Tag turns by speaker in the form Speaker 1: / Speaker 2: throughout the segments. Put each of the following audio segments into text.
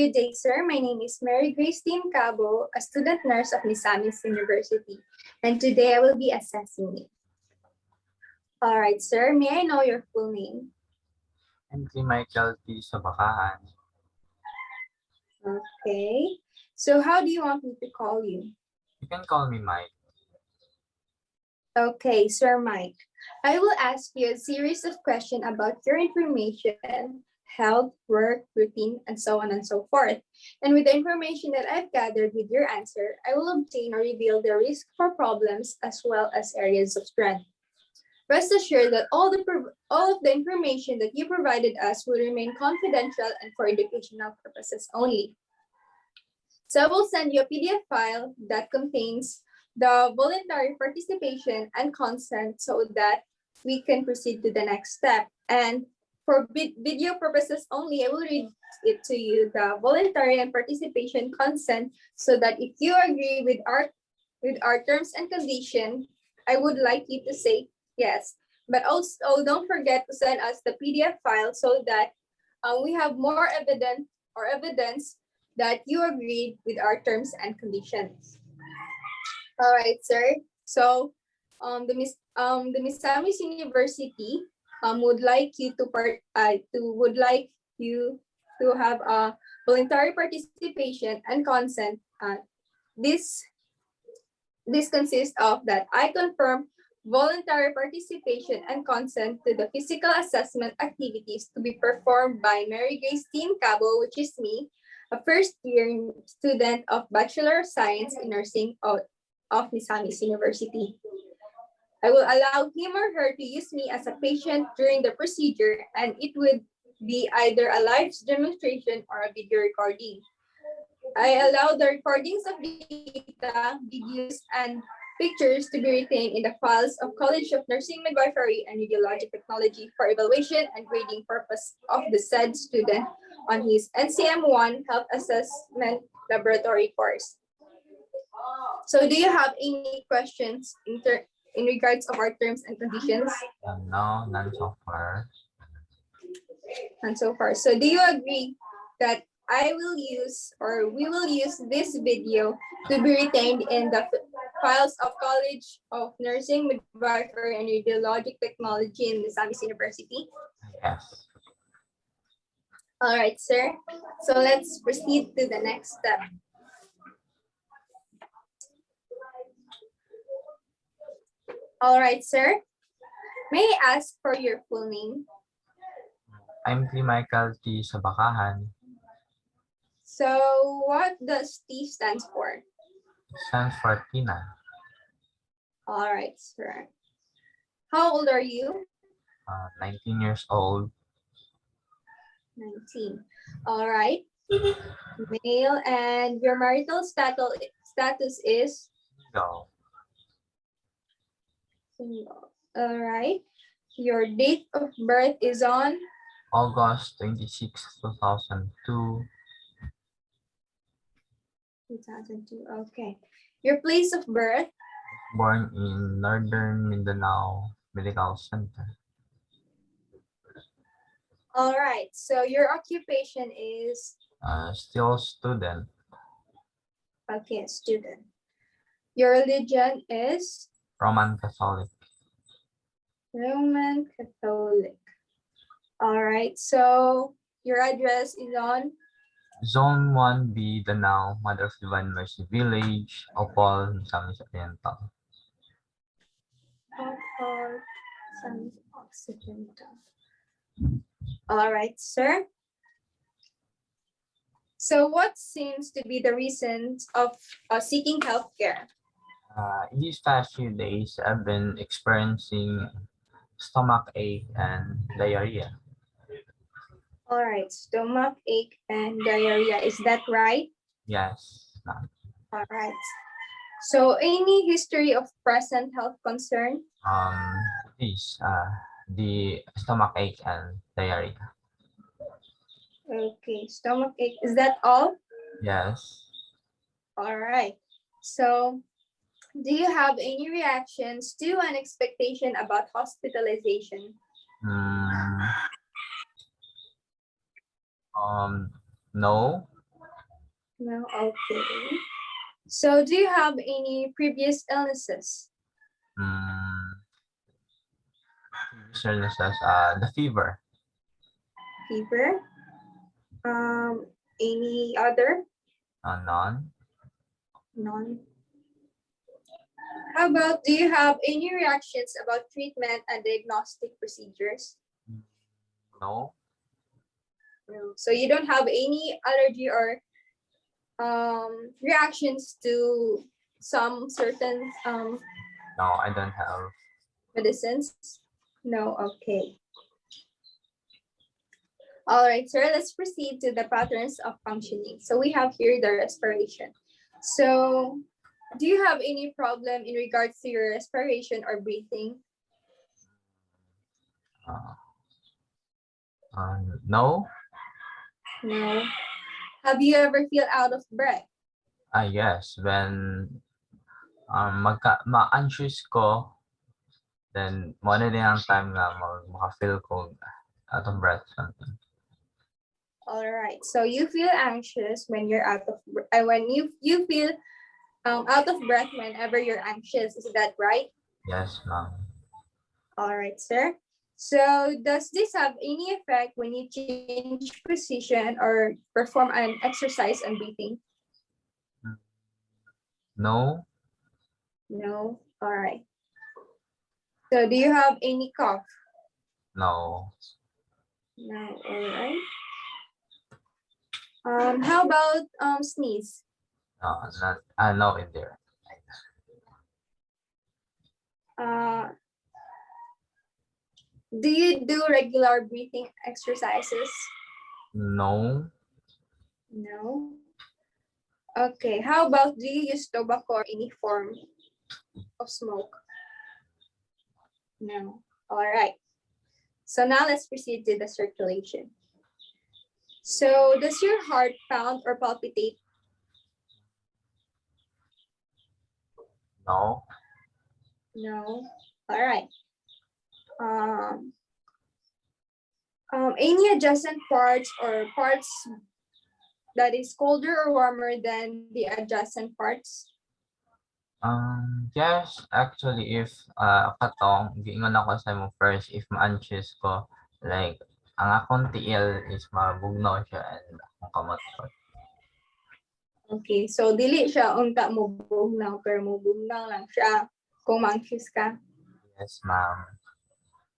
Speaker 1: Good day, sir. My name is Mary Grace Team Cabo, a student nurse of Misamis University, and today I will be assessing you. All right, sir. May I know your full name?
Speaker 2: I'm si Michael T. Sabakahan.
Speaker 1: Okay. So how do you want me to call you?
Speaker 2: You can call me Mike.
Speaker 1: Okay, Sir Mike. I will ask you a series of questions about your information, health, work, routine, and so on and so forth. And with the information that I've gathered with your answer, I will obtain or reveal the risk for problems as well as areas of strength. Rest assured that all of the information that you provided us will remain confidential and for educational purposes only. So I will send you a PDF file that contains the voluntary participation and consent so that we can proceed to the next step. And for video purposes only, I will read it to you, the voluntary and participation consent, so that if you agree with our terms and conditions, I would like you to say yes. But also don't forget to send us the PDF file so that we have more evidence that you agreed with our terms and conditions. All right, sir. So, the Misamis University would like you to have a voluntary participation and consent. This consists of that I confirm voluntary participation and consent to the physical assessment activities to be performed by Mary Grace Team Cabo, which is me, a first-year student of Bachelor of Science in Nursing of Misamis University. I will allow him or her to use me as a patient during the procedure, and it would be either a live demonstration or a video recording. I allow the recordings of data, videos, and pictures to be retained in the files of College of Nursing Midwifery and Radiologic Technology for evaluation and grading purpose of the said student on his NCM1 Health Assessment Laboratory course. So do you have any questions in regards of our terms and conditions?
Speaker 2: No, none so far.
Speaker 1: And so far. So do you agree that I will use or we will use this video to be retained in the files of College of Nursing Midwifery and Radiologic Technology in Misamis University?
Speaker 2: Yes.
Speaker 1: All right, sir. So let's proceed to the next step. All right, sir. May I ask for your full name?
Speaker 2: I'm si Michael T. Sabakahan.
Speaker 1: So what does T stands for?
Speaker 2: Stands for Tina.
Speaker 1: All right, sir. How old are you?
Speaker 2: 19 years old.
Speaker 1: 19. All right. Male, and your marital status is?
Speaker 2: Single.
Speaker 1: Single. All right. Your date of birth is on?
Speaker 2: August 26, 2002.
Speaker 1: 2002. Okay. Your place of birth?
Speaker 2: Born in Northern Mindanao Medical Center.
Speaker 1: All right. So your occupation is?
Speaker 2: Still student.
Speaker 1: Okay, student. Your religion is?
Speaker 2: Roman Catholic.
Speaker 1: Roman Catholic. All right. So your address is on?
Speaker 2: Zone 1B, Danao, Mother of Divine Mercy Village, Opol, Misamis Oriental.
Speaker 1: Opol, Misamis Occidental. All right, sir. So what seems to be the reasons of seeking healthcare?
Speaker 2: In these past few days, I've been experiencing stomach ache and diarrhea.
Speaker 1: All right, stomach ache and diarrhea. Is that right?
Speaker 2: Yes, ma'am.
Speaker 1: All right. So any history of present health concern?
Speaker 2: Please, the stomach ache and diarrhea.
Speaker 1: Okay, stomach ache. Is that all?
Speaker 2: Yes.
Speaker 1: All right. So do you have any reactions to an expectation about hospitalization?
Speaker 2: No.
Speaker 1: No, okay. So do you have any previous illnesses?
Speaker 2: Previous illnesses, the fever.
Speaker 1: Fever? Any other?
Speaker 2: None.
Speaker 1: None. How about, do you have any reactions about treatment and diagnostic procedures?
Speaker 2: No.
Speaker 1: No. So you don't have any allergy or reactions to some certain
Speaker 2: No, I don't have.
Speaker 1: medicines? No, okay. All right, sir, let's proceed to the patterns of functioning. So we have here the respiration. So do you have any problem in regards to your respiration or breathing?
Speaker 2: No.
Speaker 1: No. Have you ever feel out of breath?
Speaker 2: Yes. When ma-anxious ko, then mo na din ang time nga maka-feel ko out of breath something.
Speaker 1: All right. So you feel anxious when you're when you feel out of breath whenever you're anxious. Is that right?
Speaker 2: Yes, ma'am.
Speaker 1: All right, sir. So does this have any effect when you change position or perform an exercise and breathing?
Speaker 2: No.
Speaker 1: No. All right. So do you have any cough?
Speaker 2: No.
Speaker 1: No. All right. How about sneeze?
Speaker 2: No, not. No in there.
Speaker 1: Do you do regular breathing exercises?
Speaker 2: No.
Speaker 1: No. Okay. How about, do you use tobacco or any form of smoke? No. All right. So now let's proceed to the circulation. So does your heart pound or palpitate?
Speaker 2: No.
Speaker 1: No. All right. Any adjacent parts or parts that is colder or warmer than the adjacent parts?
Speaker 2: Yes, actually, if katong giingon ako sa mo first, if ma-anxious ko, like ang akong TL is mabugnaw siya and akong kamot ko.
Speaker 1: Okay, so dili siya unta mo bugnaw pero mo bugnaw lang siya kung ma-anxious ka.
Speaker 2: Yes, ma'am.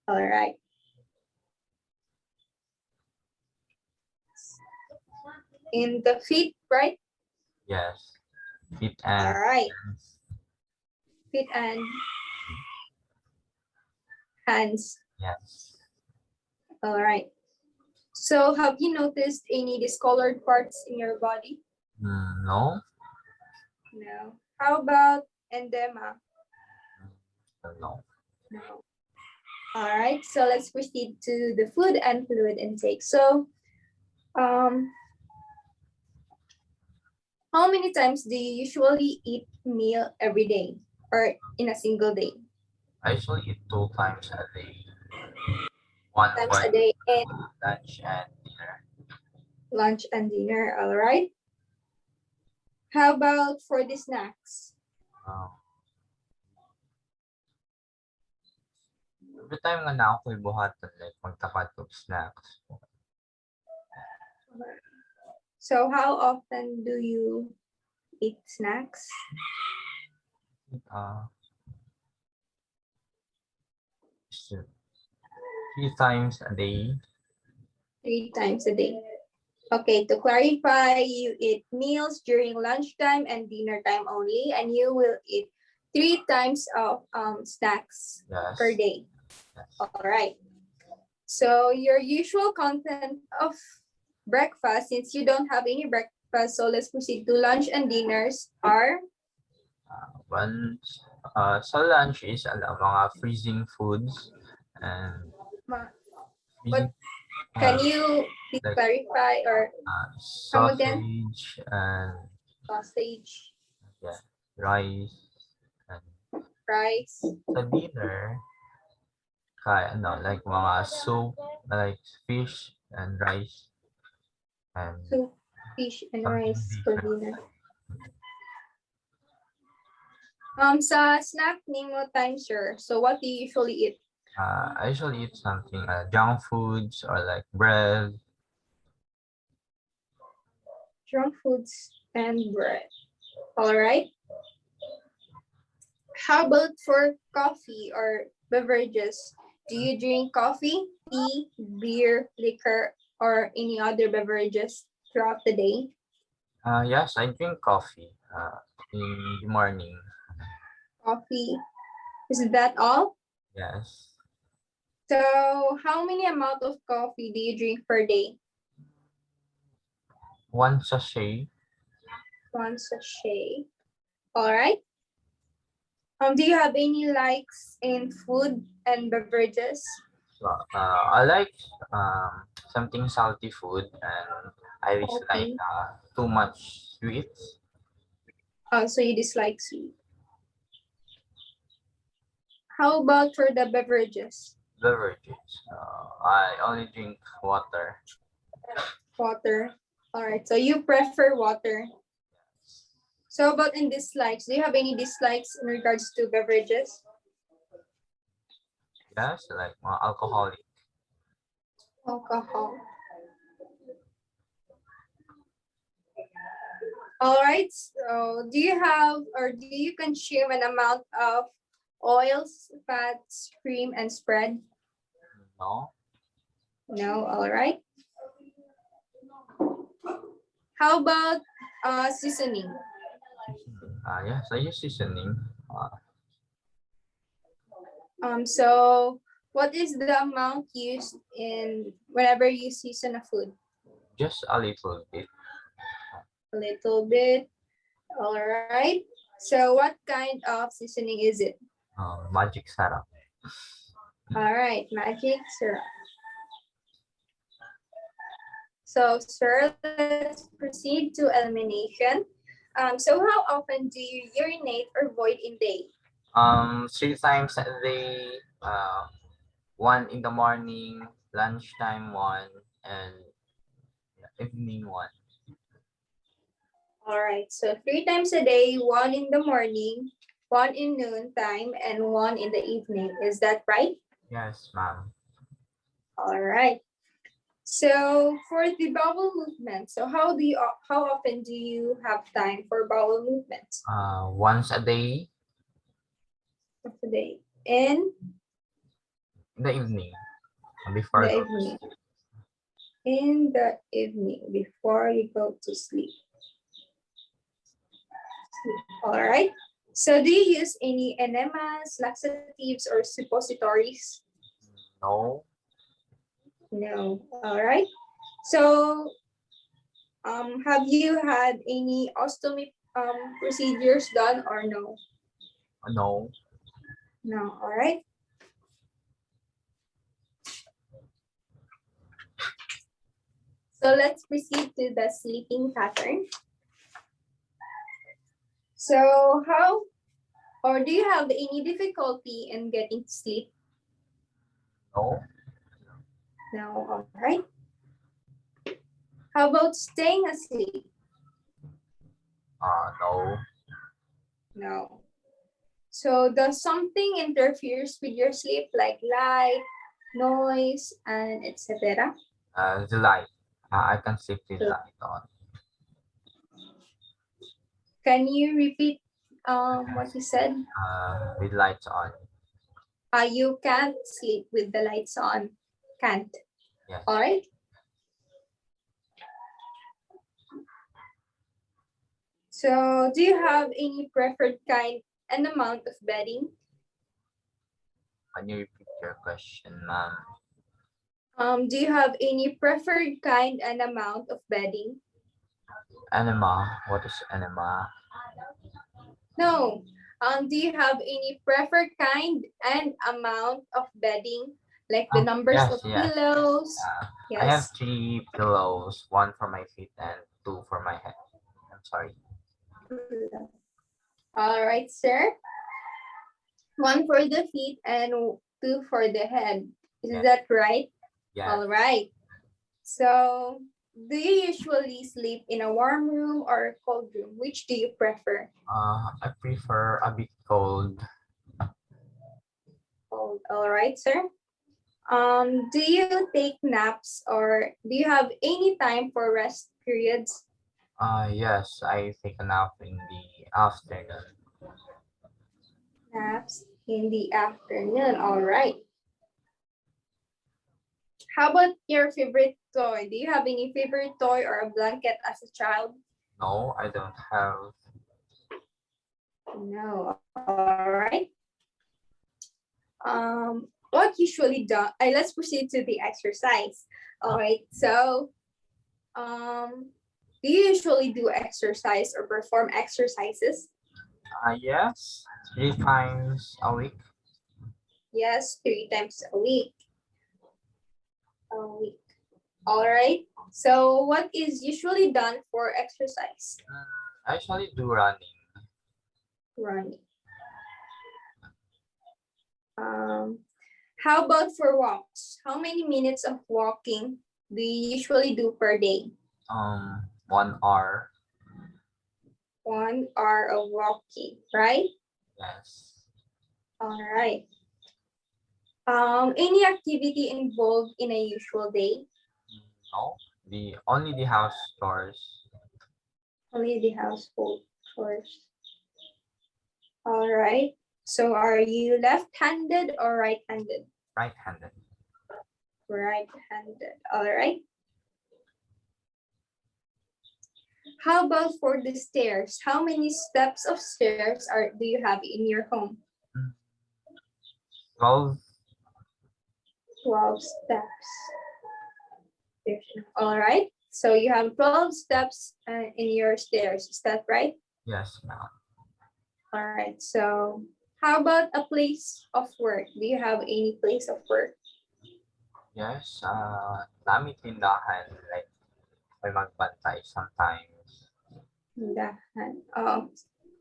Speaker 1: All right. In the feet, right?
Speaker 2: Yes. Feet
Speaker 1: All
Speaker 2: and
Speaker 1: right. Feet and hands.
Speaker 2: yes.
Speaker 1: All right. So have you noticed any discolored parts in your body?
Speaker 2: No.
Speaker 1: No. How about edema?
Speaker 2: No.
Speaker 1: No. All right. So let's proceed to the food and fluid intake. So how many times do you usually eat meal every day or in a single day?
Speaker 2: I usually eat 2 times a day. One
Speaker 1: Times a day and
Speaker 2: lunch and dinner.
Speaker 1: lunch and dinner. All right. How about for the snacks?
Speaker 2: Every time nga na ako buhatan, like magtapat ko snacks.
Speaker 1: So how often do you eat snacks?
Speaker 2: So 3 times a day.
Speaker 1: 3 times a day. Okay, to clarify, you eat meals during lunchtime and dinner time only, and you will eat 3 times of snacks
Speaker 2: Yes.
Speaker 1: per day.
Speaker 2: Yes.
Speaker 1: All right. So your usual content of breakfast, since you don't have any breakfast, so let's proceed to lunch and dinners are?
Speaker 2: So lunch is mga freezing foods and
Speaker 1: What can you please
Speaker 2: like,
Speaker 1: clarify or come again?
Speaker 2: sausage and
Speaker 1: Sausage,
Speaker 2: yeah, rice and
Speaker 1: rice,
Speaker 2: sa dinner like mga soup like fish and rice and
Speaker 1: soup, Fish and
Speaker 2: something
Speaker 1: rice for
Speaker 2: different.
Speaker 1: dinner. Sa snacking mo time, sir. So what do you usually eat?
Speaker 2: I usually eat something junk foods or like bread.
Speaker 1: Junk foods and bread. All right. How about for coffee or beverages? Do you drink coffee, tea, beer, liquor, or any other beverages throughout the day?
Speaker 2: Yes, I drink coffee in the morning.
Speaker 1: Coffee. Is that all?
Speaker 2: Yes.
Speaker 1: So how many amount of coffee do you drink per day?
Speaker 2: One sachet.
Speaker 1: One sachet. All right. Do you have any likes in food and beverages?
Speaker 2: So, I like something salty food, and I dislike
Speaker 1: Okay.
Speaker 2: too much sweets.
Speaker 1: So you dislike sweet. How about for the beverages?
Speaker 2: Beverages. I only drink water.
Speaker 1: Water. All right. So you prefer water. So about in dislikes, do you have any dislikes in regards to beverages?
Speaker 2: Yes, like alcoholic.
Speaker 1: Alcohol. All right. So do you have or do you consume an amount of oils, fats, cream, and spread?
Speaker 2: No.
Speaker 1: No. All right. How about seasoning?
Speaker 2: Yes, I use seasoning.
Speaker 1: So what is the amount used in whenever you season a food?
Speaker 2: Just a little bit.
Speaker 1: A little bit. All right. So what kind of seasoning is it?
Speaker 2: Magic syrup.
Speaker 1: All right, magic syrup. So, sir, let's proceed to elimination. So how often do you urinate or void in day?
Speaker 2: 3 times a day. One in the morning, lunchtime one, and evening one.
Speaker 1: All right, so 3 times a day, one in the morning, one in noon time, and one in the evening. Is that right?
Speaker 2: Yes, ma'am.
Speaker 1: All right. So for the bowel movement, so how often do you have time for bowel movements
Speaker 2: Once a day
Speaker 1: of the day? In
Speaker 2: in the evening
Speaker 1: the
Speaker 2: before go to
Speaker 1: evening.
Speaker 2: sleep.
Speaker 1: In the evening before you go to sleep. All right. So do you use any enemas, laxatives, or suppositories?
Speaker 2: No,
Speaker 1: No. All right. So have you had any ostomy procedures done or no?
Speaker 2: no.
Speaker 1: No. All right. So let's proceed to the sleeping pattern. So how or do you have any difficulty in getting to sleep?
Speaker 2: No,
Speaker 1: No. All right. How about staying asleep?
Speaker 2: no,
Speaker 1: No. So does something interferes with your sleep like light, noise, and etc.?
Speaker 2: the light. I can sleep with light on.
Speaker 1: Can you repeat what you said?
Speaker 2: With lights on.
Speaker 1: You can't sleep with the lights on. Can't.
Speaker 2: Yes.
Speaker 1: All right. So do you have any preferred kind and amount of bedding?
Speaker 2: Can you repeat your question, ma'am?
Speaker 1: Do you have any preferred kind and amount of bedding?
Speaker 2: Enema. What is enema?
Speaker 1: No. Do you have any preferred kind and amount of bedding, like the numbers
Speaker 2: Yes,
Speaker 1: of
Speaker 2: yes.
Speaker 1: pillows?
Speaker 2: I have
Speaker 1: Yes.
Speaker 2: 3 pillows, one for my feet and 2 for my head. I'm sorry.
Speaker 1: All right, sir. One for the feet and two for the head. Is
Speaker 2: Yes.
Speaker 1: that right?
Speaker 2: Yes.
Speaker 1: All right. So Do you usually sleep in a warm room or a cold room? Which do you prefer?
Speaker 2: I prefer a bit cold.
Speaker 1: Cold. All right, sir. Do you take naps or do you have any time for rest periods?
Speaker 2: Yes, I take a nap in the afternoon.
Speaker 1: Naps in the afternoon. All right. How about your favorite toy? Do you have any favorite toy or a blanket as a child?
Speaker 2: No, I don't have.
Speaker 1: No. All right. What usually done? Let's proceed to the exercise. All right. So, do you usually do exercise or perform exercises?
Speaker 2: Yes, 3 times a week.
Speaker 1: Yes, 3 times a week. A week. All right. So, what is usually done for exercise?
Speaker 2: I usually do running.
Speaker 1: Running. Um, how about for walks? How many minutes of walking do you usually do per day?
Speaker 2: 1 hour.
Speaker 1: 1 hour of walking, right?
Speaker 2: Yes.
Speaker 1: All right. Any activity involved in a usual day?
Speaker 2: No, the only the house chores.
Speaker 1: Only the household chores. All right. So are you left-handed or right-handed?
Speaker 2: Right-handed.
Speaker 1: Right-handed. All right. How about for the stairs? How many steps of stairs do you have in your home?
Speaker 2: 12.
Speaker 1: 12 steps. All right. So you have 12 steps in your stairs. Is that right?
Speaker 2: Yes, ma'am.
Speaker 1: All right. So how about a place of work? Do you have any place of work?
Speaker 2: Yes, dami tindahan. Like, may magbantay sometimes.
Speaker 1: Tindahan.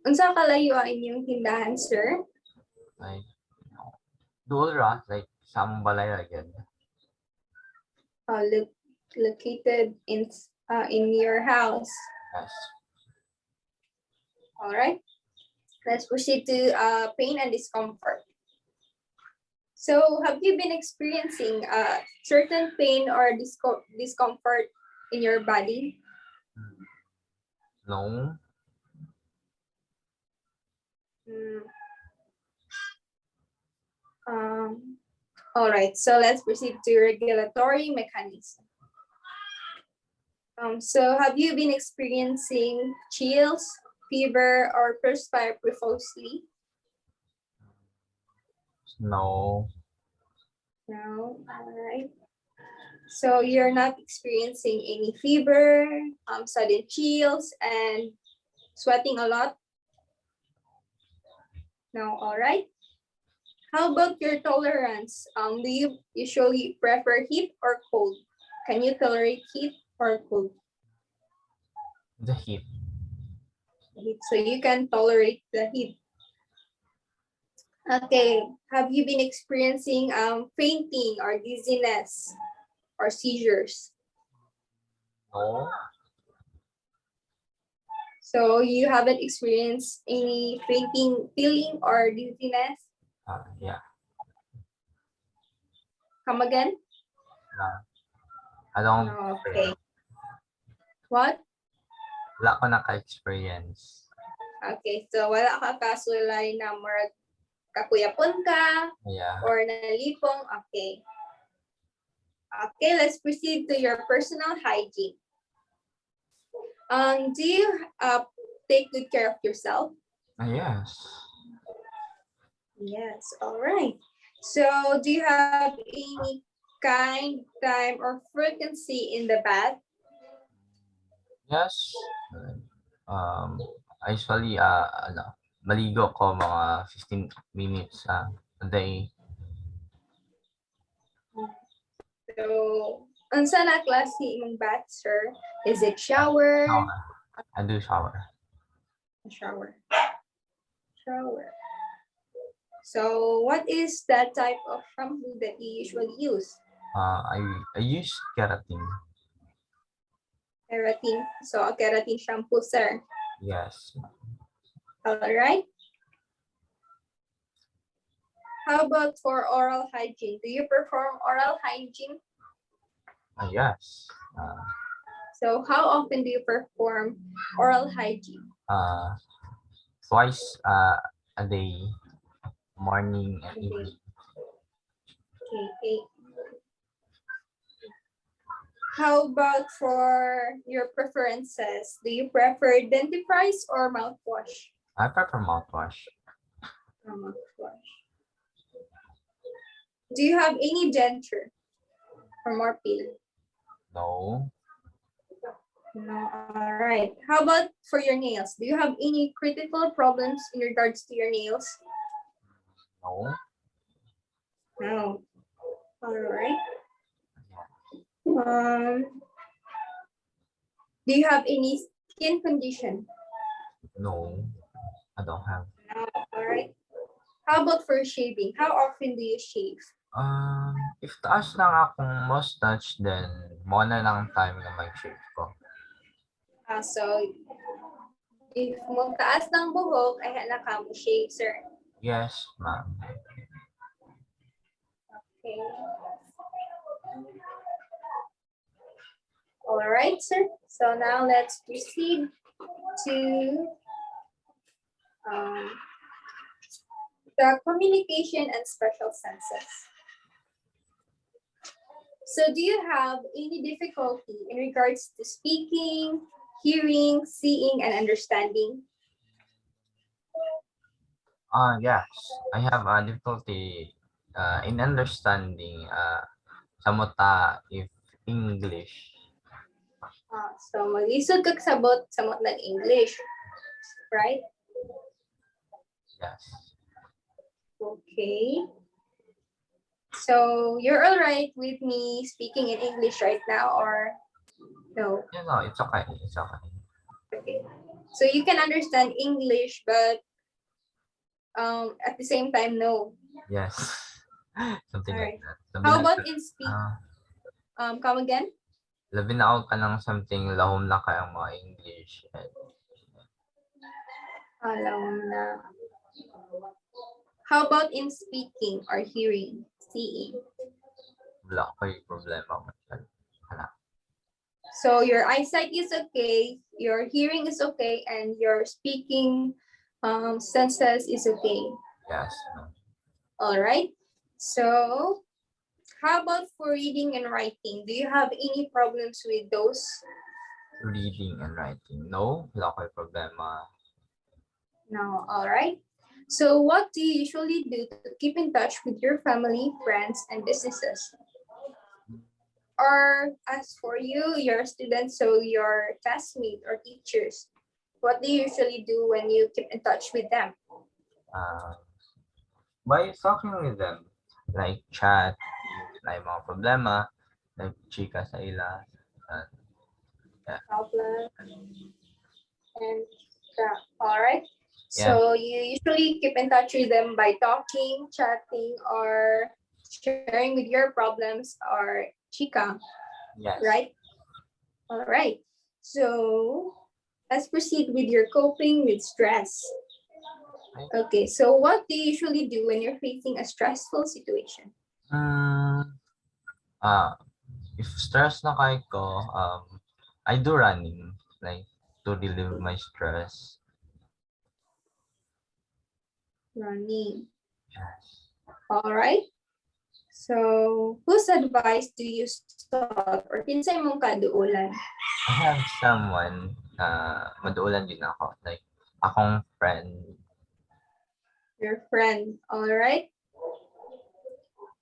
Speaker 1: Unsa kalayo ang inyong tindahan, sir?
Speaker 2: Like, Dulra, like, sa balay again.
Speaker 1: Located in your house.
Speaker 2: Yes.
Speaker 1: All right. Let's proceed to pain and discomfort. So have you been experiencing certain pain or discomfort in your body?
Speaker 2: No.
Speaker 1: All right, so let's proceed to regulatory mechanism. So have you been experiencing chills, fever, or perspire profusely?
Speaker 2: No.
Speaker 1: No, all right. So you're not experiencing any fever, sudden chills, and sweating a lot? No, all right. How about your tolerance? Do you usually prefer heat or cold? Can you tolerate heat or cold?
Speaker 2: The heat.
Speaker 1: Heat. So you can tolerate the heat. Okay. Have you been experiencing fainting or dizziness or seizures?
Speaker 2: No.
Speaker 1: So you haven't experienced any fainting feeling or dizziness?
Speaker 2: Yeah.
Speaker 1: Come again?
Speaker 2: No. I don't.
Speaker 1: Okay. What?
Speaker 2: Wala ko naka-experience.
Speaker 1: Okay, so wala ka kasulay na murag kakuyapon ka
Speaker 2: Yeah.
Speaker 1: or nalipong. Okay. Okay, let's proceed to your personal hygiene. Do you take good care of yourself?
Speaker 2: Yes.
Speaker 1: Yes, all right. So do you have any kind, time, or frequency in the bath?
Speaker 2: Yes. I usually, maligo ko mga 15 minutes a day.
Speaker 1: So, unsa na klase imong bath, sir? Is it shower?
Speaker 2: Shower. I do shower.
Speaker 1: Shower. Shower. So, what is that type of shampoo that you usually use?
Speaker 2: I use keratin.
Speaker 1: Keratin. So, keratin shampoo, sir.
Speaker 2: Yes.
Speaker 1: All right. How about for oral hygiene? Do you perform oral hygiene?
Speaker 2: Yes.
Speaker 1: So, how often do you perform oral hygiene?
Speaker 2: Twice a day, morning and evening.
Speaker 1: Okay. How about for your preferences? Do you prefer dentifrice or mouthwash?
Speaker 2: I prefer mouthwash.
Speaker 1: Mouthwash. Do you have any denture or more peel?
Speaker 2: No.
Speaker 1: No. All right. How about for your nails? Do you have any critical problems in regards to your nails?
Speaker 2: No.
Speaker 1: No. All right. Do you have any skin condition?
Speaker 2: No. I don't have.
Speaker 1: No. All right. How about for shaving? How often do you shave?
Speaker 2: If taas lang akong mustache, then mo na lang time na mag-shave ko.
Speaker 1: So, if mo taas ng buhok, ay hala ka mo shave, sir.
Speaker 2: Yes, ma'am.
Speaker 1: Okay. All right, sir. So now let's proceed to the communication and special senses. So do you have any difficulty in regards to speaking, hearing, seeing, and understanding?
Speaker 2: Yes. I have a difficulty in understanding somewhat if English.
Speaker 1: So mag-isod kag sabot samot ng English, right?
Speaker 2: Yes.
Speaker 1: Okay. So you're all right with me speaking in English right now, or no?
Speaker 2: No, it's okay. It's okay.
Speaker 1: Okay. So you can understand English, but at the same time, no.
Speaker 2: Yes. Something
Speaker 1: All right.
Speaker 2: like that.
Speaker 1: How about in speak? Come again?
Speaker 2: Labi na ako ka ng something lahom na kayang mga English.
Speaker 1: Alam na. How about in speaking or hearing, seeing?
Speaker 2: Wala ko yung problema.
Speaker 1: So your eyesight is okay, your hearing is okay, and your speaking senses is okay.
Speaker 2: Yes.
Speaker 1: All right. So how about for reading and writing? Do you have any problems with those?
Speaker 2: Reading and writing. No, wala ko yung problema.
Speaker 1: No. All right. So what do you usually do to keep in touch with your family, friends, and businesses? Or as for you, your students, so your classmates or teachers, what do you usually do when you keep in touch with them?
Speaker 2: By talking with them, like chat, like mga problema, like chika sa ila.
Speaker 1: Problem. And all right.
Speaker 2: Yeah.
Speaker 1: So you usually keep in touch with them by talking, chatting, or sharing with your problems or chika.
Speaker 2: Yes.
Speaker 1: Right? All right. So let's proceed with your coping with stress. Okay, so what do you usually do when you're facing a stressful situation?
Speaker 2: If stress na kayo ko, I do running, like to relieve my stress.
Speaker 1: Running.
Speaker 2: Yes.
Speaker 1: All right. So whose advice do you sought or kinsay mong kaduulan?
Speaker 2: I have someone maduulan din ako, like akong friend.
Speaker 1: Your friend, all right.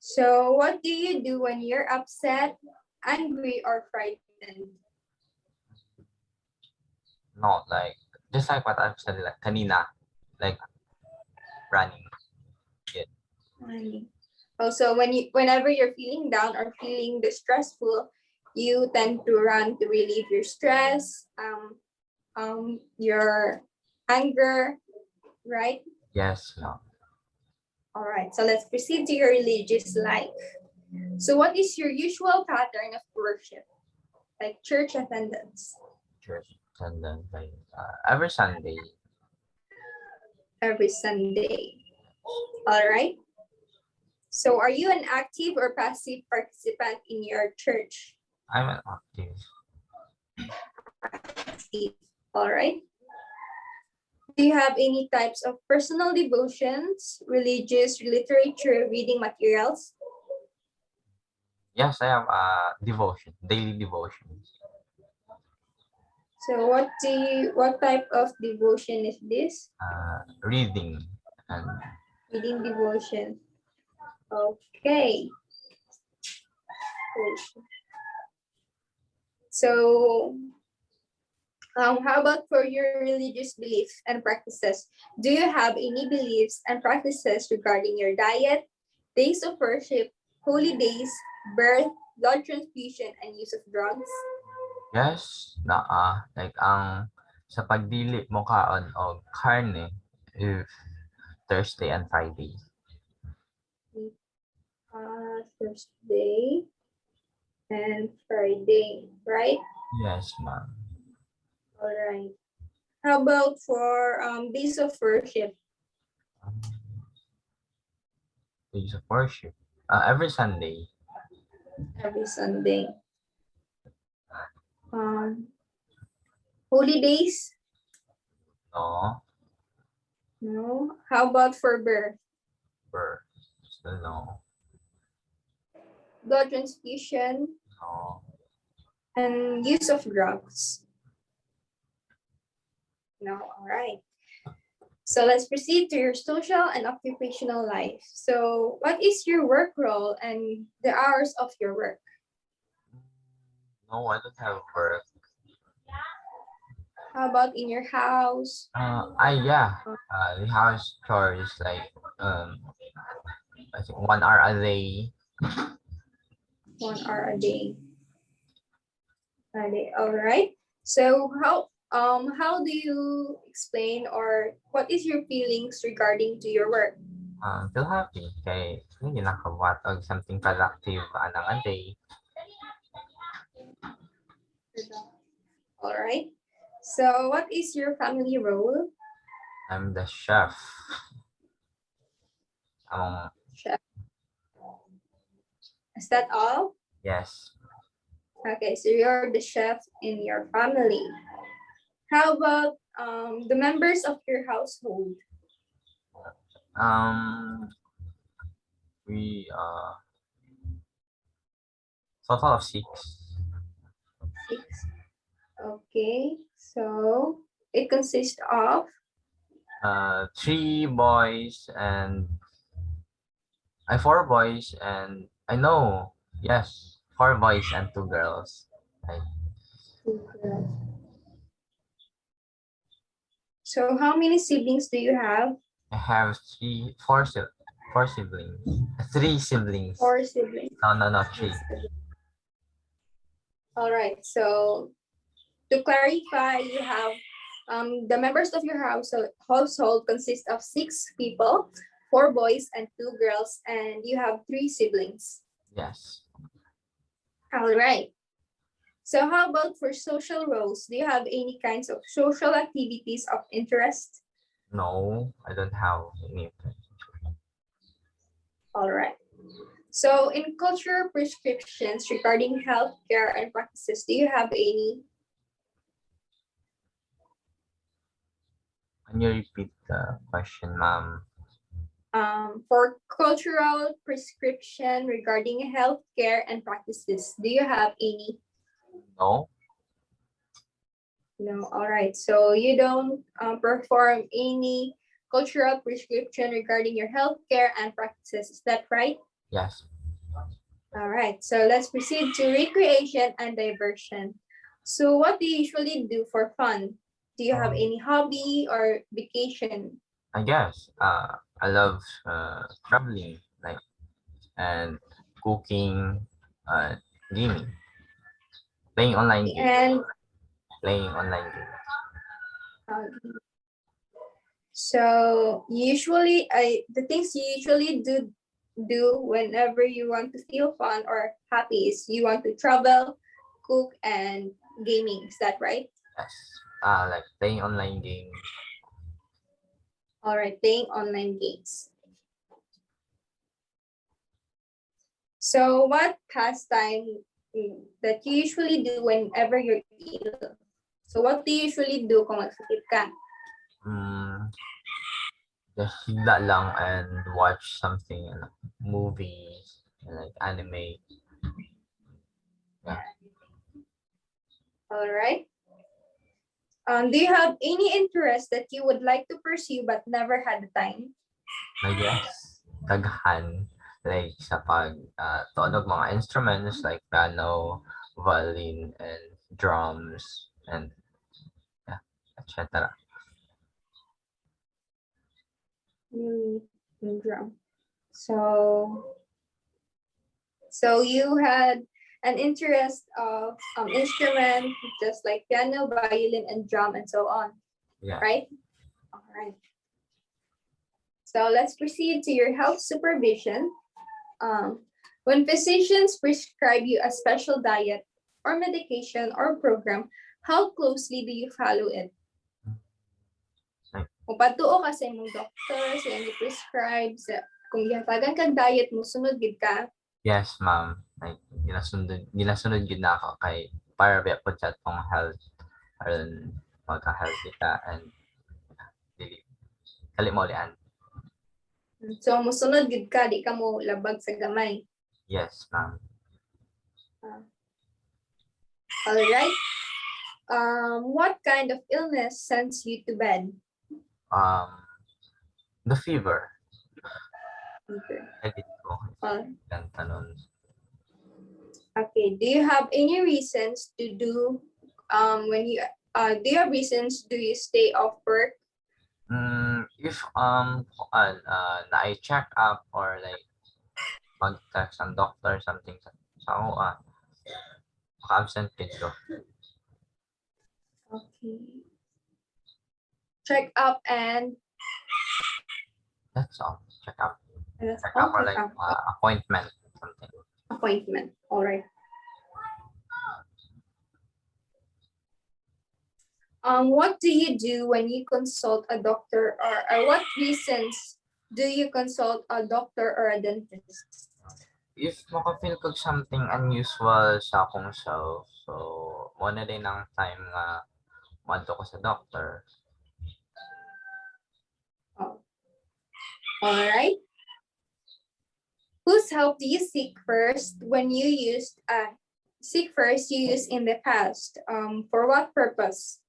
Speaker 1: So what do you do when you're upset, angry, or frightened?
Speaker 2: No, like just like what I've said kanina, like running. Yeah.
Speaker 1: Running. Also, whenever you're feeling down or feeling distressful, you tend to run to relieve your stress, your anger, right?
Speaker 2: Yes, no.
Speaker 1: All right, so let's proceed to your religious life. So what is your usual pattern of worship? like church attendance?
Speaker 2: Church attendance like every Sunday.
Speaker 1: Every Sunday. All right. So are you an active or passive participant in your church?
Speaker 2: I'm an active.
Speaker 1: Active. All right. Do you have any types of personal devotions, religious, literature, reading materials?
Speaker 2: Yes, I have devotion, daily devotions.
Speaker 1: So what type of devotion is this?
Speaker 2: Reading and
Speaker 1: Reading devotion. Okay. So how about for your religious beliefs and practices? Do you have any beliefs and practices regarding your diet, days of worship, holy days, birth, blood transfusion, and use of drugs?
Speaker 2: yes, like sa pagdili mo kaon og karne if Thursday and Friday.
Speaker 1: Thursday and Friday, right?
Speaker 2: Yes, ma'am.
Speaker 1: All right. How about for days of worship?
Speaker 2: Days of worship. Every Sunday.
Speaker 1: Every Sunday. Holy days?
Speaker 2: No.
Speaker 1: No. How about for birth?
Speaker 2: Birth. Still no.
Speaker 1: Blood transfusion
Speaker 2: No.
Speaker 1: and use of drugs? No. All right. So let's proceed to your social and occupational life. So what is your work role and the hours of your work?
Speaker 2: No, I don't have work.
Speaker 1: How about in your house?
Speaker 2: Yeah. The house chores is like I think 1 hour a day.
Speaker 1: 1 hour a day. All right. So how do you explain or what is your feelings regarding to your work?
Speaker 2: Feel happy kay hindi nakabuhat og something productive anang a day.
Speaker 1: All right. So what is your family role?
Speaker 2: I'm the chef.
Speaker 1: Chef. Is that all?
Speaker 2: Yes.
Speaker 1: Okay, so you're the chef in your family. How about the members of your household?
Speaker 2: We total of 6.
Speaker 1: 6. Okay, so it consists of
Speaker 2: 3 boys and 4 boys and yes, 4 boys and 2 girls. Right.
Speaker 1: 2 girls. So how many siblings do you have?
Speaker 2: I have 4 siblings. 3 siblings.
Speaker 1: 4 siblings.
Speaker 2: No, 3.
Speaker 1: All right, so to clarify, you have the members of your household consist of 6 people, 4 boys and 2 girls, and you have 3 siblings.
Speaker 2: Yes.
Speaker 1: All right. So how about for social roles? Do you have any kinds of social activities of interest?
Speaker 2: No, I don't have any.
Speaker 1: All right. So in cultural prescriptions regarding healthcare and practices, do you have any?
Speaker 2: Can you repeat the question, ma'am?
Speaker 1: For cultural prescription regarding healthcare and practices, do you have any?
Speaker 2: No.
Speaker 1: No. All right. So you don't perform any cultural prescription regarding your healthcare and practices. Is that right?
Speaker 2: Yes.
Speaker 1: All right. So let's proceed to recreation and diversion. So what do you usually do for fun? Do you have any hobby or vacation?
Speaker 2: I guess I love traveling, like, and cooking, gaming, playing online games,
Speaker 1: And
Speaker 2: playing online games.
Speaker 1: so usually, the things you usually do whenever you want to feel fun or happy is you want to travel, cook, and gaming. Is that right?
Speaker 2: Yes. Like playing online games.
Speaker 1: All right, playing online games. So what pastime that you usually do whenever you're ill? So what do you usually do kung magsakit ka?
Speaker 2: Just higda lang and watch something, movies, like anime. Yeah.
Speaker 1: All right. Do you have any interest that you would like to pursue but never had the time?
Speaker 2: I guess, daghan, like sa tunog mga instruments like piano, violin, and drums, and yeah, etc.
Speaker 1: Drum. So you had an interest of instrument, just like piano, violin, and drum, and so on,
Speaker 2: Yeah.
Speaker 1: right? All right. So let's proceed to your health supervision. When physicians prescribe you a special diet or medication or program, how closely do you follow it? Kung patuo ka sa imong doctor, sa imong prescribe, kung gihatagan kang diet mo, sunod gid ka.
Speaker 2: Yes, ma'am. Like, ginasunod yun na ako kay para ba po sa tong health aron magka-healthy ka and dili kali mo lian.
Speaker 1: So musunod gid ka, di ka mo labag sa gamay.
Speaker 2: Yes, ma'am.
Speaker 1: All right. What kind of illness sends you to bed?
Speaker 2: The fever.
Speaker 1: Okay.
Speaker 2: Edit ko. Yan tanon.
Speaker 1: Okay. Do you have any reasons to do when you do you have reasons do you stay off work?
Speaker 2: If na I check up or like mag-text ang doctor something sa ako maka-absent din ko.
Speaker 1: Okay. Check up and
Speaker 2: That's all. Check up.
Speaker 1: that's
Speaker 2: Check
Speaker 1: all.
Speaker 2: up or like appointment something.
Speaker 1: Appointment. All right. What do you do when you consult a doctor, or what reasons do you consult a doctor or a dentist?
Speaker 2: If maka-feel ko something unusual sa akong self, so mo na din ang time nga madto ko sa doctor.
Speaker 1: Oh. All right. Whose help do you seek first when you used you used in the past? For what purpose?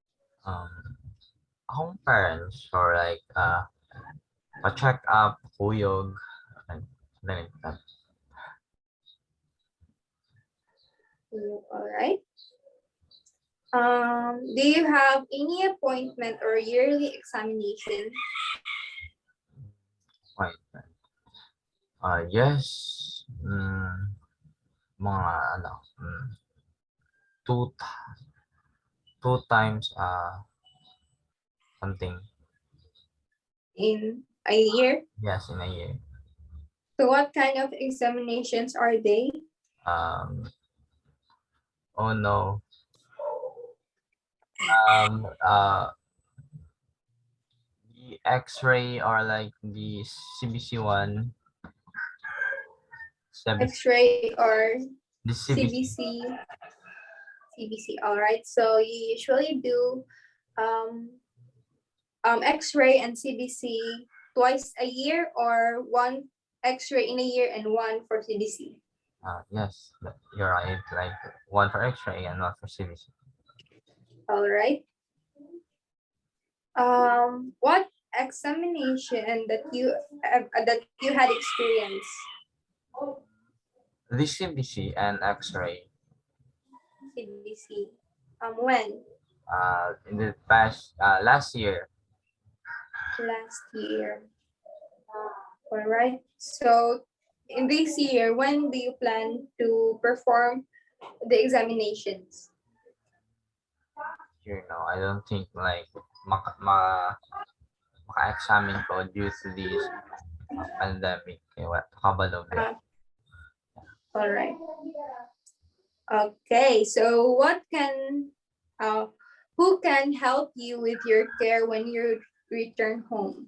Speaker 2: Akong parents or like pa-check up, kuyog, and like that.
Speaker 1: All right. Do you have any appointment or yearly examination?
Speaker 2: Appointment. Yes. Mga two times something.
Speaker 1: In a year?
Speaker 2: Yes, in a year.
Speaker 1: So what kind of examinations are they?
Speaker 2: Oh no. The X-ray or like the CBC one.
Speaker 1: X-ray or
Speaker 2: The
Speaker 1: CBC. CBC. All right. So you usually do X-ray and CBC twice a year, or one X-ray in a year and one for CBC?
Speaker 2: Yes, you're right. Like one for X-ray and one for CBC.
Speaker 1: All right. What examination that you had experience?
Speaker 2: The CBC and X-ray.
Speaker 1: CBC. When?
Speaker 2: In the past last year.
Speaker 1: Last year. All right. So in this year, when do you plan to perform the examinations?
Speaker 2: I don't think like maka-examine ko due to this pandemic. What? Kabalo.
Speaker 1: All right. Okay, so who can help you with your care when you return home?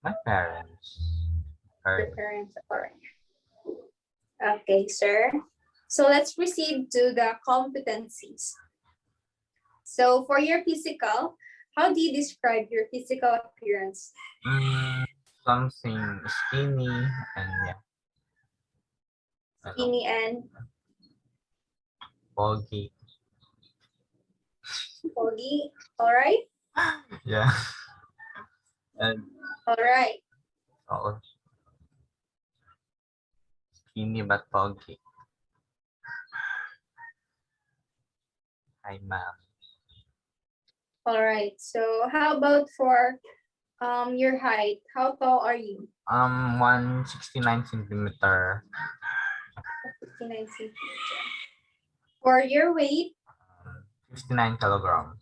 Speaker 2: My parents. Or,
Speaker 1: Your parents, all right. Okay, sir. So let's proceed to the competencies. So for your physical, how do you describe your physical appearance?
Speaker 2: something skinny and yeah, ano,
Speaker 1: Skinny and
Speaker 2: foggy.
Speaker 1: foggy, all right?
Speaker 2: Yeah. And
Speaker 1: All right.
Speaker 2: oo, skinny but foggy. Hi, ma'am.
Speaker 1: All right. So how about for your height? How tall are you?
Speaker 2: 169 centimeter.
Speaker 1: 59 centimeter. For your weight,
Speaker 2: 59 kilogram.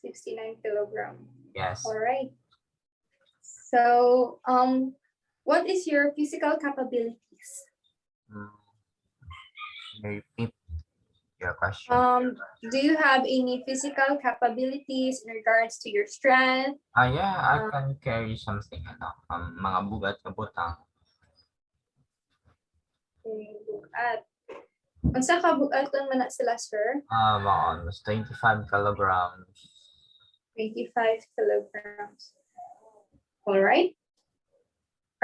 Speaker 1: 69 kilogram.
Speaker 2: Yes.
Speaker 1: All right. So what is your physical capabilities?
Speaker 2: Repeat your question.
Speaker 1: Do you have any physical capabilities in regards to your strength?
Speaker 2: Yeah, I can carry something, mga bugat na butang.
Speaker 1: Bugat. Unsa ka bugaton man na sila, sir?
Speaker 2: Mga almost 25 kilograms.
Speaker 1: 25 kilograms. All right.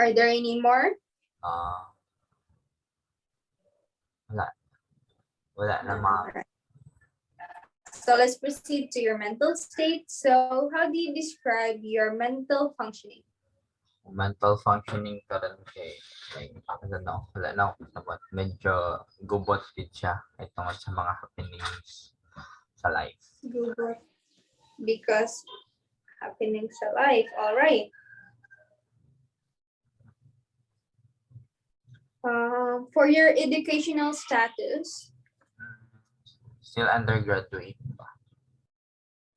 Speaker 1: Are there any more?
Speaker 2: Wala. Wala na mga.
Speaker 1: Alright. So let's proceed to your mental state. So how do you describe your mental functioning?
Speaker 2: Mental functioning karon kay ano, wala na ako kasabot. Medyo gubot din siya ay tungod sa mga happenings sa life.
Speaker 1: Good. Because happening sa life. All right. For your educational status,
Speaker 2: Still undergraduate pa.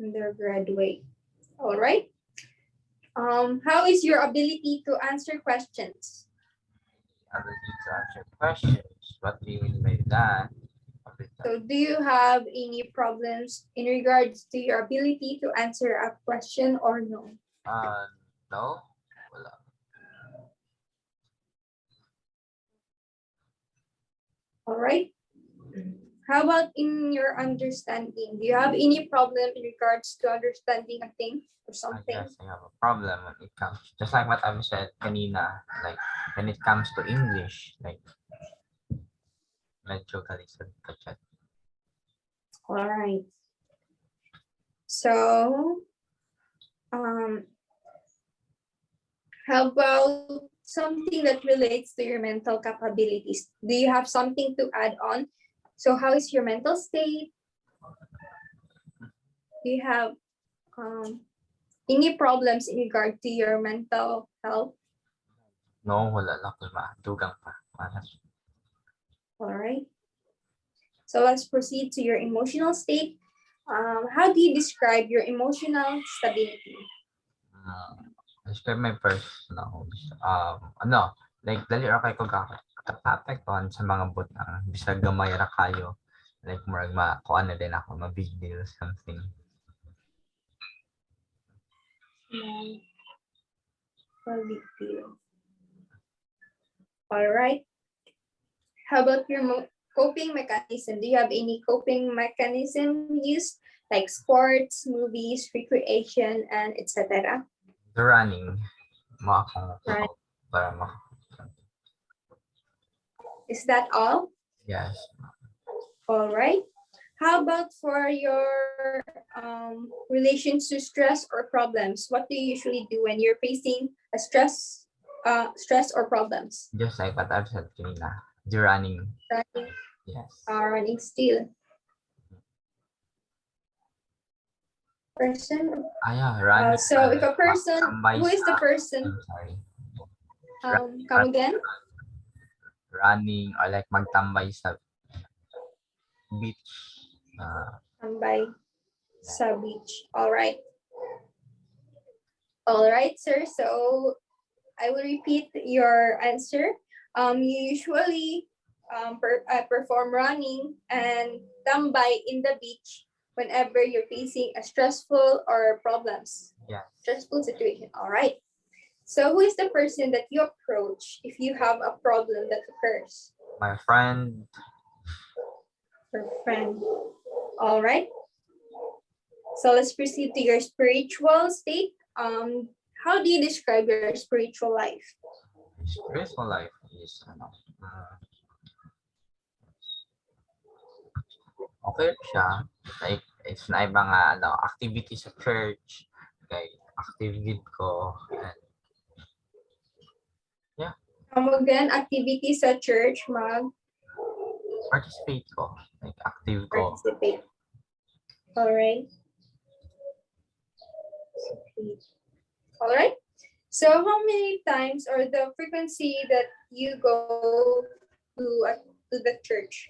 Speaker 1: undergraduate. All right. How is your ability to answer questions?
Speaker 2: Ability to answer questions. What do you mean by that?
Speaker 1: So do you have any problems in regards to your ability to answer a question or no?
Speaker 2: No. Wala.
Speaker 1: All right. How about in your understanding? Do you have any problem in regards to understanding a thing or something?
Speaker 2: Yes, I have a problem when it comes, just like what I've said kanina, like when it comes to English, like medyo kalisod ka chat.
Speaker 1: All right. So, how about something that relates to your mental capabilities? Do you have something to add on? So how is your mental state? Do you have any problems in regard to your mental health?
Speaker 2: No, wala lang kung maatugang pa.
Speaker 1: All right. So let's proceed to your emotional state. How do you describe your emotional stability?
Speaker 2: Describe my personal, like dali ra kay ko apektuhan sa mga butang bisag gamay ra kayo, like murag kuan na din ako ma big deal something.
Speaker 1: Big deal. All right. How about your coping mechanism? Do you have any coping mechanism used, like sports, movies, recreation, and etc.?
Speaker 2: The running,
Speaker 1: Right.
Speaker 2: para
Speaker 1: Is that all?
Speaker 2: yes.
Speaker 1: All right. How about for your relation to stress or problems? What do you usually do when you're facing a stress or problems?
Speaker 2: Just like what I've said kanina, the running.
Speaker 1: Running.
Speaker 2: Yes.
Speaker 1: Running still. Person.
Speaker 2: Yeah, running.
Speaker 1: So if a person, who is the person?
Speaker 2: I'm sorry.
Speaker 1: Come again?
Speaker 2: Running or like magtambay sa beach.
Speaker 1: Tambay sa beach. All right. All right, sir. So I will repeat your answer. You usually perform running and tambay in the beach whenever you're facing a stressful or problems,
Speaker 2: Yeah.
Speaker 1: stressful situation. All right. So who is the person that you approach if you have a problem that occurs?
Speaker 2: My friend.
Speaker 1: Your friend. All right. So let's proceed to your spiritual state. How do you describe your spiritual life?
Speaker 2: Spiritual life is okay siya. Like, it's na mga activity sa church. Like, active gid ko. And, yeah.
Speaker 1: Again, activities sa church,
Speaker 2: Participate ko. Like, active ko.
Speaker 1: participate. All right. All right. So how many times or the frequency that you go to the church?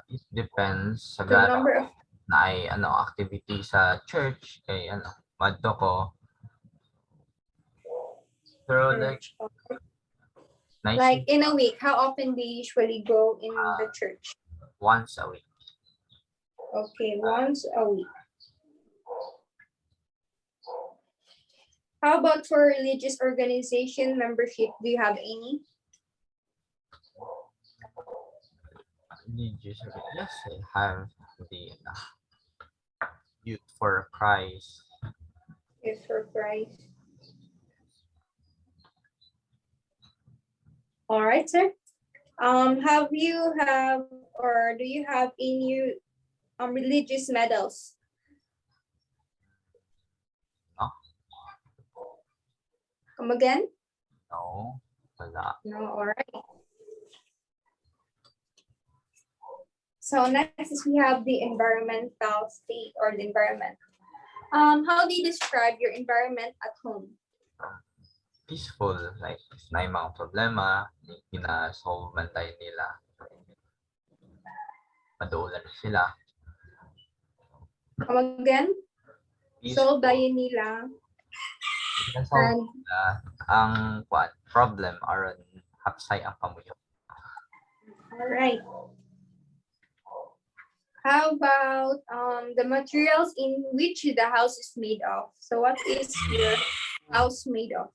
Speaker 2: It depends sa
Speaker 1: The number of
Speaker 2: na ay activity sa church kay madto ko. Pero
Speaker 1: church.
Speaker 2: nice
Speaker 1: Like in a week, how often do you usually go in the church?
Speaker 2: once a week.
Speaker 1: Okay, once a week. How about for religious organization membership? Do you have any?
Speaker 2: Religious, yes, I have the Youth for Christ.
Speaker 1: Yes, for Christ. All right, sir. Have you have or do you have any religious medals?
Speaker 2: No.
Speaker 1: Come again?
Speaker 2: No, wala.
Speaker 1: No, all right. So next is we have the environmental state or the environment. How do you describe your environment at home?
Speaker 2: Peaceful, like na yung mga problema, gina-solve man tayo nila. Madulan sila.
Speaker 1: Come again? Solve tayo nila.
Speaker 2: Gina-solve nila ang problem aron hapsay ang pamuyo.
Speaker 1: All right. How about the materials in which the house is made of? So what is your house made of?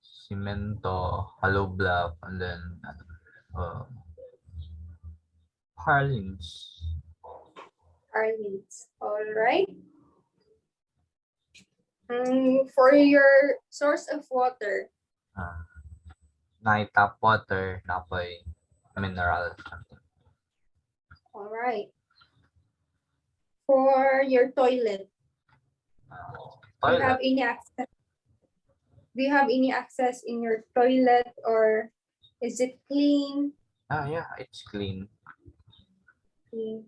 Speaker 2: Cemento, hollow block, and then Harlins.
Speaker 1: Harlins. All right. For your source of water.
Speaker 2: Na tap water, napoy mineral something.
Speaker 1: All right. For your toilet. Do you have any access? Do you have any access in your toilet or is it clean?
Speaker 2: Yeah, it's clean.
Speaker 1: Clean.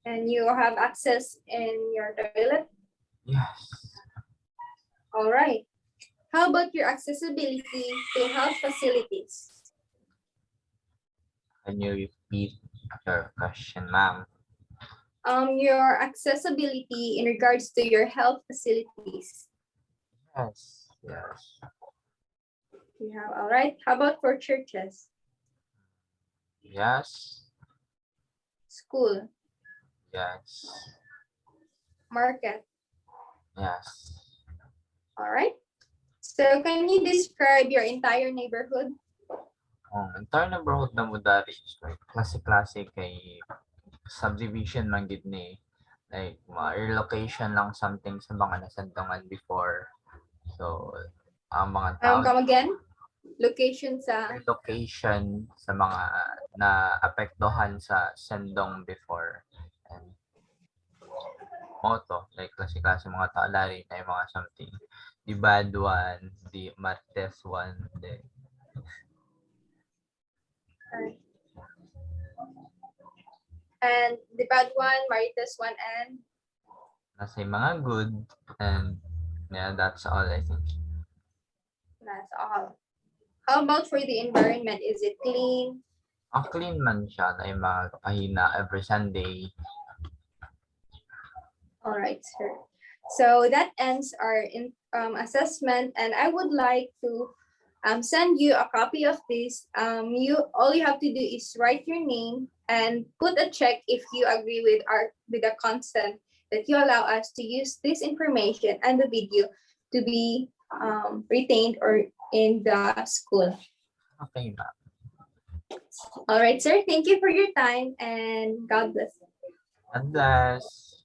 Speaker 1: And you have access in your toilet?
Speaker 2: Yes.
Speaker 1: All right. How about your accessibility to health facilities?
Speaker 2: Can you repeat your question, ma'am?
Speaker 1: Your accessibility in regards to your health facilities.
Speaker 2: Yes.
Speaker 1: Yeah, all right. How about for churches?
Speaker 2: Yes.
Speaker 1: School?
Speaker 2: Yes.
Speaker 1: Market?
Speaker 2: Yes.
Speaker 1: All right. So can you describe your entire neighborhood?
Speaker 2: Entire neighborhood na mo dari, klase-klase kay subdivision man gid ni. Like, relocation lang something sa mga nasandungan before. So, ang mga tao...
Speaker 1: Come again? Location sa...
Speaker 2: Relocation sa mga na-apektuhan sa sendong before. And moto, like klase-klase mga tao, lari na yung mga something. The bad one, the Martes one, the...
Speaker 1: And the bad one, Marites one, and?
Speaker 2: Nasa mga good, and yeah, that's all I think.
Speaker 1: That's all. How about for the environment? Is it clean?
Speaker 2: Clean man siya na yung mga kapahina every Sunday.
Speaker 1: All right, sir. So that ends our assessment, and I would like to send you a copy of this. All you have to do is write your name and put a check if you agree with the consent that you allow us to use this information and the video to be retained or in the school.
Speaker 2: Okay, ma'am.
Speaker 1: All right, sir. Thank you for your time and God bless.
Speaker 2: God bless.